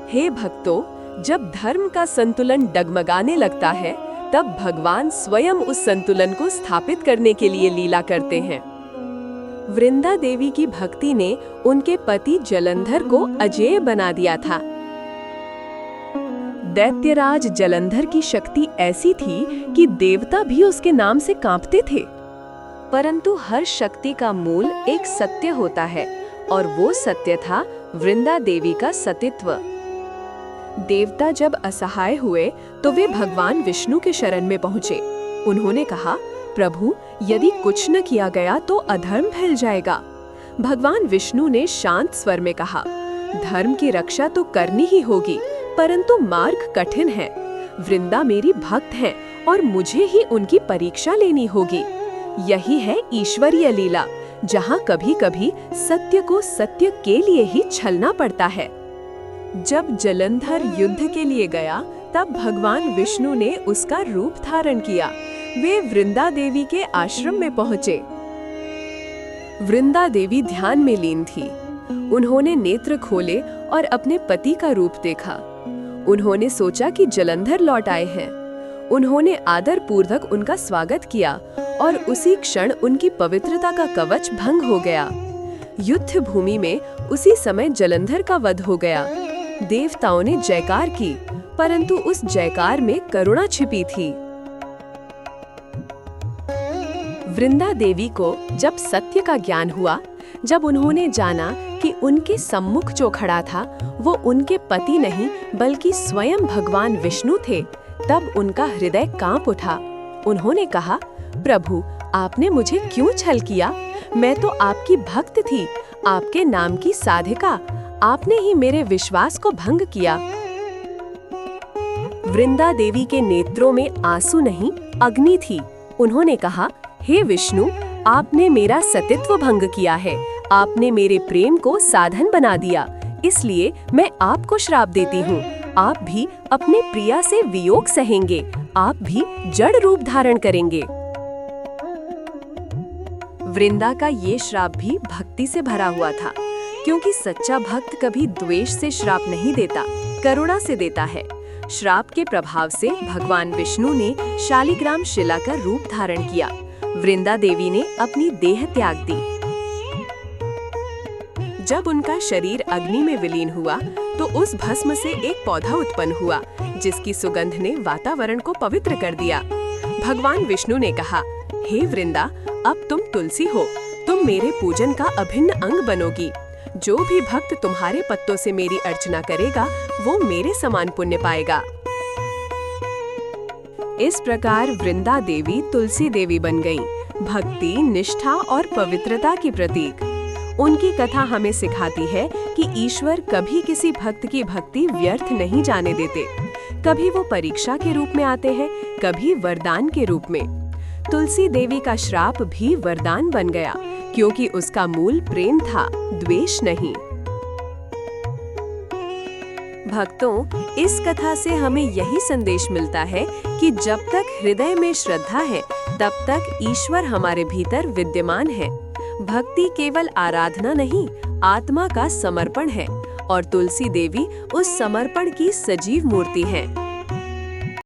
हे भक्तों, जब धर्म का संतुलन डगमगाने लगता है, तब भगवान स्वयं उस संतुलन को स्थापित करने के लिए लीला करते हैं। वृंदा देवी की भक्ति ने उनके पति जलंधर को अजेय बना दिया था। दैत्यराज जलंधर की शक्ति ऐसी थी कि देवता भी उसके नाम से कांपते थे। परंतु हर शक्ति का मूल एक सत्य होता है, और वो सत्य था वृंदा देवी का सतीत्व। देवता जब असहाय हुए तो वे भगवान विष्णु के शरण में पहुंचे। उन्होंने कहा, प्रभु, यदि कुछ न किया गया तो अधर्म फैल जाएगा। भगवान विष्णु ने शांत स्वर में कहा, धर्म की रक्षा तो करनी ही होगी, परंतु मार्ग कठिन है। वृंदा मेरी भक्त हैं और मुझे ही उनकी परीक्षा लेनी होगी। यही है ईश्वरीय लीला, जहाँ कभी कभी सत्य को सत्य के लिए ही छलना पड़ता है। जब जलंधर युद्ध के लिए गया, तब भगवान विष्णु ने उसका रूप धारण किया। वे वृंदा देवी के आश्रम में पहुंचे। वृंदा देवी ध्यान में लीन थी। उन्होंने नेत्र खोले और अपने पति का रूप देखा। उन्होंने सोचा कि जलंधर लौट आए हैं। उन्होंने आदर पूर्वक उनका स्वागत किया और उसी क्षण उनकी पवित्रता का कवच भंग हो गया। युद्ध भूमि में उसी समय जलंधर का वध हो गया। देवताओं ने जयकार की, परंतु उस जयकार में करुणा छिपी थी। वृंदा देवी को जब सत्य का ज्ञान हुआ, जब उन्होंने जाना कि उनके सम्मुख जो खड़ा था वो उनके पति नहीं बल्कि स्वयं भगवान विष्णु थे, तब उनका हृदय कांप उठा। उन्होंने कहा, प्रभु, आपने मुझे क्यों छल किया? मैं तो आपकी भक्त थी, आपके नाम की साधिका। आपने ही मेरे विश्वास को भंग किया। वृंदा देवी के नेत्रों में आंसू नहीं, अग्नि थी। उन्होंने कहा, हे विष्णु, आपने मेरा सतीत्व भंग किया है। आपने मेरे प्रेम को साधन बना दिया, इसलिए मैं आपको श्राप देती हूँ। आप भी अपने प्रिया से वियोग सहेंगे, आप भी जड़ रूप धारण करेंगे। वृंदा का ये श्राप भी भक्ति से भरा हुआ था, क्योंकि सच्चा भक्त कभी द्वेष से श्राप नहीं देता, करुणा से देता है। श्राप के प्रभाव से भगवान विष्णु ने शालिग्राम शिला का रूप धारण किया। वृंदा देवी ने अपनी देह त्याग दी। जब उनका शरीर अग्नि में विलीन हुआ तो उस भस्म से एक पौधा उत्पन्न हुआ, जिसकी सुगंध ने वातावरण को पवित्र कर दिया। भगवान विष्णु ने कहा, हे वृंदा, अब तुम तुलसी हो, तुम मेरे पूजन का अभिन्न अंग बनोगी। जो भी भक्त तुम्हारे पत्तों से मेरी अर्चना करेगा, वो मेरे समान पुण्य पाएगा। इस प्रकार वृंदा देवी तुलसी देवी बन गईं, भक्ति, निष्ठा और पवित्रता की प्रतीक। उनकी कथा हमें सिखाती है कि ईश्वर कभी किसी भक्त की भक्ति व्यर्थ नहीं जाने देते। कभी वो परीक्षा के रूप में आते हैं, कभी वरदान के रूप में। तुलसी देवी का श्राप भी वरदान बन गया, क्योंकि उसका मूल प्रेम था, द्वेष नहीं। भक्तों, इस कथा से हमें यही संदेश मिलता है कि जब तक हृदय में श्रद्धा है, तब तक ईश्वर हमारे भीतर विद्यमान है। भक्ति केवल आराधना नहीं, आत्मा का समर्पण है, और तुलसी देवी उस समर्पण की सजीव मूर्ति है।